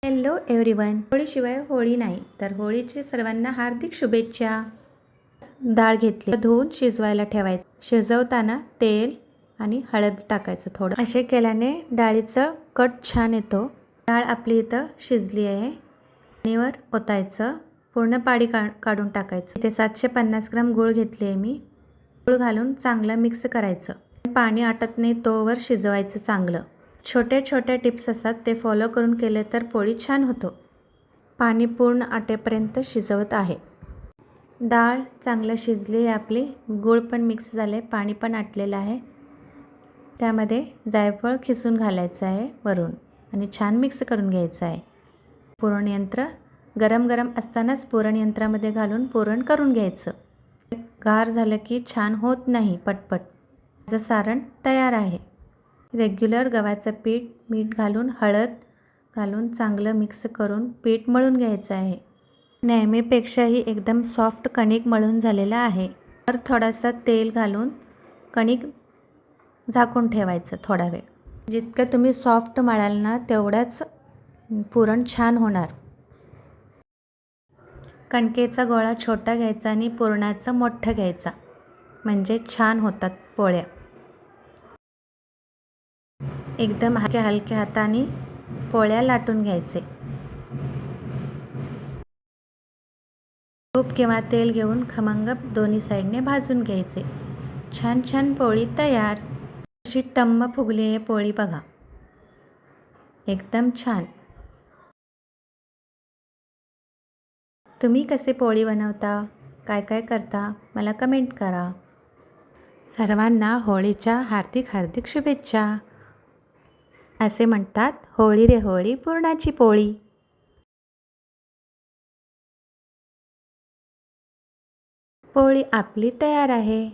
Hello everyone. होळीशिवाय Holi नाही, तर होळीचे सर्वांना हार्दिक शुभेच्छा. डाळ घेतली, धुवून शिजवायला ठेवायचं. शिजवताना तेल आणि हळद टाकायचं थोडं. असे केल्याने डाळीचं कट छान येतो. डाळ आपली इथं शिजली आहे. पाणीवर ओतायचं, पूर्ण पाणी काढून टाकायचं. इथे 750 ग्राम गूळ घेतली आहे मी. गूळ घालून चांगलं मिक्स करायचं. पाणी आटत नाही तोवर शिजवायचं चांगलं. छोटे छोटे टिप्स असतात, ते फॉलो करून केले तर पोळी छान होतो. पाणी पूर्ण आटेपर्यंत शिजवत आहे. डाळ चांगलं शिजली आहे आपली. गूळ पण मिक्स झाले, पाणी पण आटलेलं आहे. त्यामध्ये जायफळ खिसून घालायचं आहे वरून आणि छान मिक्स करून घ्यायचं आहे. पुरण यंत्र गरम गरम असतानाच पुरण यंत्रामध्ये घालून पुरण करून घ्यायचं. गार झालं की छान होत नाही पटपट. माझं सारण तयार आहे. रेग्युलर गव्हाचं पीठ, मीठ घालून, हळद घालून चांगलं मिक्स करून पीठ मळून घ्यायचं आहे. नेहमीपेक्षाही एकदम सॉफ्ट कणिक मळून झालेलं आहे. तर थोडासा तेल घालून कणिक झाकून ठेवायचं थोडा वेळ. जितकं तुम्ही सॉफ्ट मळाल ना, तेवढंच पुरण छान होणार. कणकेचा गोळा छोटा घ्यायचा आणि पुरणाचं मोठं घ्यायचा, म्हणजे छान होतात पोळ्या. एकदम हलक्या हाताने पोळ्या लाटून घ्यायचे. तूप किंवा तेल घेऊन खमंग दोन्ही साईडने भाजून घ्यायचे. छान छान पोळी तयार. अशी टम्म फुगली आहे पोळी बघा, एकदम छान. तुम्ही कसे पोळी बनवता, काय काय करता, मला कमेंट करा. सर्वांना होळीच्या हार्दिक हार्दिक शुभेच्छा. असे म्हणतात, होळी रे होळी पुरणाची पोळी. पोळी आपली तयार आहे.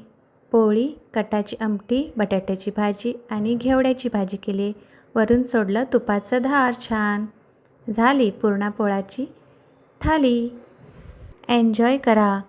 पोळी, कटाची आमटी, बटाट्याची भाजी आणि घेवड्याची भाजी केली. वरून सोडलं तुपाचं धार. छान झाली पुरणापोळ्याची थाली. एन्जॉय करा.